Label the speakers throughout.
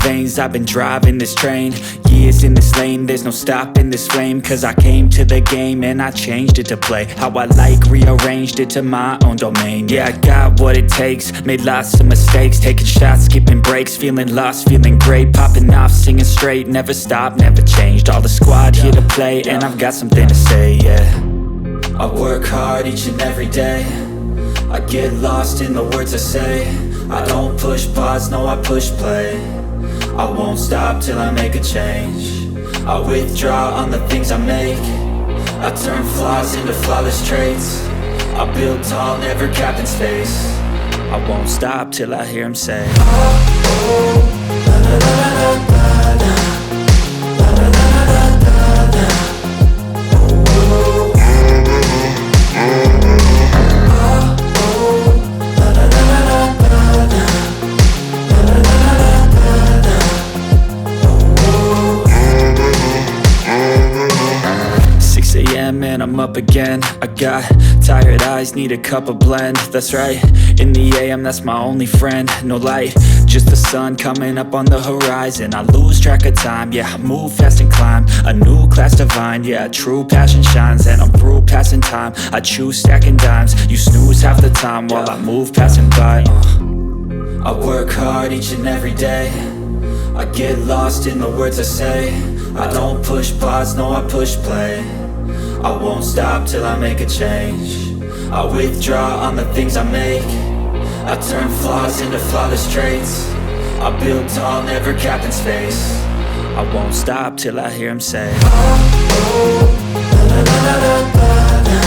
Speaker 1: veins, I've been driving this train. Years in this lane, there's no stopping this flame. Cause I came to the game and I changed it to play how I like, rearranged it to my own domain. Yeah, I got what it takes, made lots of mistakes, taking shots, skipping breaks, feeling lost, feeling great, popping off, singing straight, never stopped, never changed. All the squad here to play, and I've got something to say, yeah. I work hard each and every day, I get lost in the words I say. I don't push pause, no I push play. I won't stop till I make a change. I withdraw on the things I make. I turn flaws into flawless traits. I build tall, never capped in space. I won't stop till I hear him say, oh, oh, la la la la la la. And I'm up again. I got tired eyes, need a cup of blend. That's right, in the AM, that's my only friend. No light, just the sun coming up on the horizon. I lose track of time, yeah, I move fast and climb a new class divine, yeah, true passion shines. And I'm through passing time, I choose stacking dimes. You snooze half the time while I move passing by. I work hard each and every day, I get lost in the words I say. I don't push pause, no I push play. I won't stop till I make a change. I withdraw on the things I make. I turn flaws into flawless traits. I build tall, never capped in space. I won't stop till I hear him say, oh, oh, la la la la la la.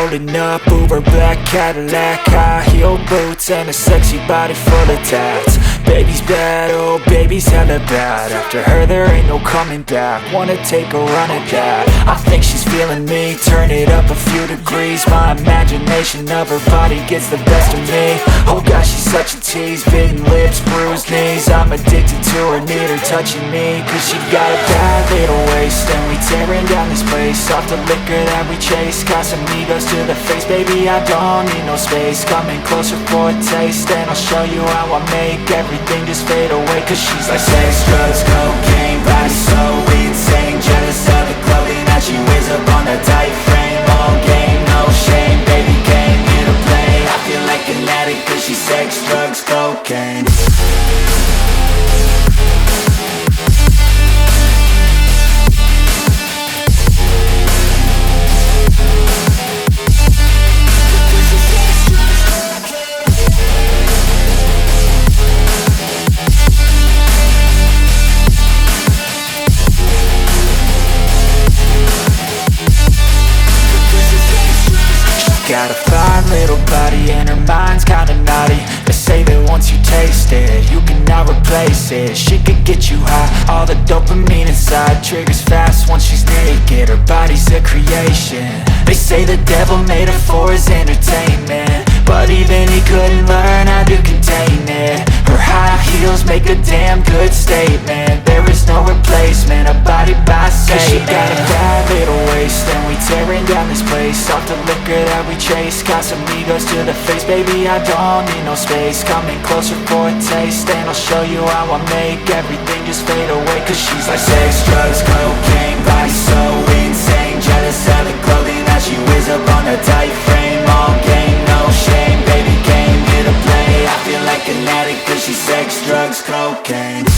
Speaker 1: rolling up, Uber black Cadillac, high heel boots and a sexy body full of tats. Baby's bad, oh baby's hella bad. After her there ain't no coming back. Wanna take a run at that. I think she's feeling me, turn it up a few degrees. My imagination of her body gets the best of me. Oh gosh, she's such a tease, bitten lips, bruised knees. I'm addicted to her, need her touching me. Cause she got a bad little waist, and we tearing down this place. Off the liquor that we chase, Casamigos to the face. Baby, I don't need no space, coming closer for a taste. And I'll show you how I make everything just fade away. Cause she's like sex, drugs, cocaine, body so insane. Jealous of the clothing that she wears up on a tight frame. All game, no shame, baby came here to play. I feel like an addict cause she's sex, drugs, cocaine. Got a fine little body and her mind's kinda naughty. They say that once you taste it, you cannot replace it. She could get you high, all the dopamine inside triggers fast once she's naked. Her body's a creation. They say the devil made her for his entertainment, but even he couldn't learn how to contain it. Her high heels make a damn good statement. There is no replacement, a body by Satan. She got a bad little waist, and we tearing down this place. Off the liquor that we chase, Casamigos to the face. Baby, I don't need no space, coming closer for a taste. And I'll show you how I make everything just fade away. Cause she's like sex, drugs, cocaine, body so insane. Jealous of the clothing that she wears up on a tight frame. All game, no shame, baby came here to play. I feel like an addict cause she's sex, drugs, cocaine.